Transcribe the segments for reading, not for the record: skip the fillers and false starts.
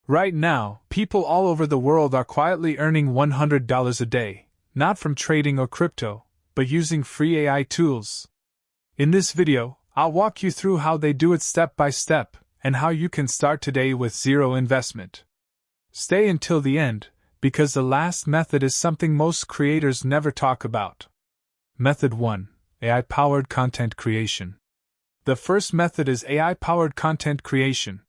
Right now, people all over the world are quietly earning $100 a day, not from trading or crypto, but using free AI tools. In this video, I'll walk you through how they do it step by step, and how you can start today with zero investment. Stay until the end, because the last method is something most creators never talk about. Method 1. AI-powered content creation. The first method is AI-powered content creation.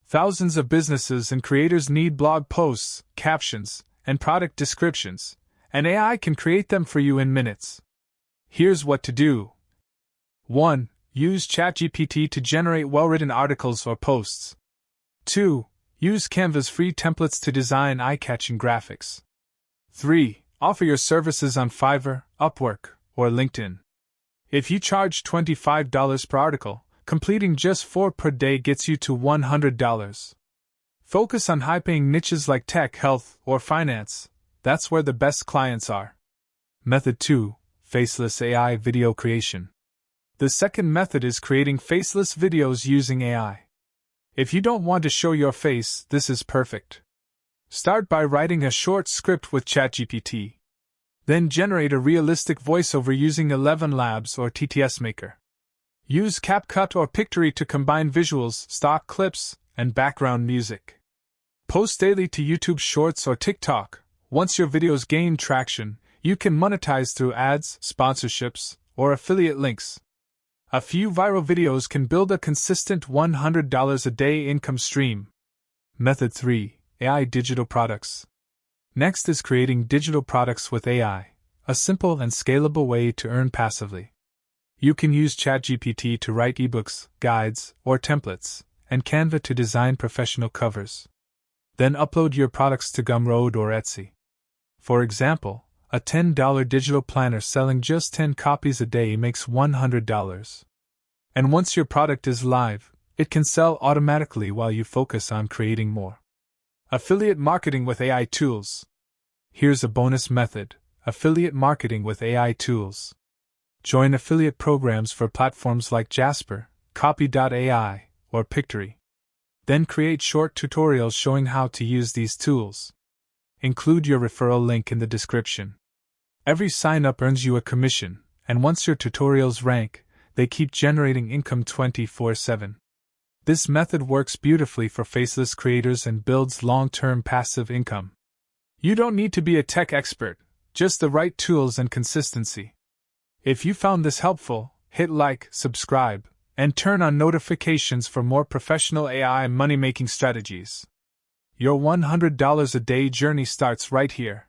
Thousands of businesses and creators need blog posts, captions, and product descriptions, and AI can create them for you in minutes. Here's what to do. 1. Use ChatGPT to generate well-written articles or posts. 2. Use Canva's free templates to design eye-catching graphics. 3. Offer your services on Fiverr, Upwork, or LinkedIn. If you charge $25 per article, completing just 4 per day gets you to $100. Focus on high-paying niches like tech, health, or finance. That's where the best clients are. Method 2. Faceless AI video creation. The second method is creating faceless videos using AI. If you don't want to show your face, this is perfect. Start by writing a short script with ChatGPT. Then generate a realistic voiceover using 11 Labs or TTS Maker. Use CapCut or Pictory to combine visuals, stock clips, and background music. Post daily to YouTube Shorts or TikTok. Once your videos gain traction, you can monetize through ads, sponsorships, or affiliate links. A few viral videos can build a consistent $100 a day income stream. Method 3. AI digital products. Next is creating digital products with AI, a simple and scalable way to earn passively. You can use ChatGPT to write ebooks, guides, or templates, and Canva to design professional covers. Then upload your products to Gumroad or Etsy. For example, a $10 digital planner selling just 10 copies a day makes $100. And once your product is live, it can sell automatically while you focus on creating more. Affiliate marketing with AI tools. Here's a bonus method: affiliate marketing with AI tools. Join affiliate programs for platforms like Jasper, Copy.ai, or Pictory. Then create short tutorials showing how to use these tools. Include your referral link in the description. Every sign-up earns you a commission, and once your tutorials rank, they keep generating income 24/7. This method works beautifully for faceless creators and builds long-term passive income. You don't need to be a tech expert, just the right tools and consistency. If you found this helpful, hit like, subscribe, and turn on notifications for more professional AI money-making strategies. Your $100 a day journey starts right here.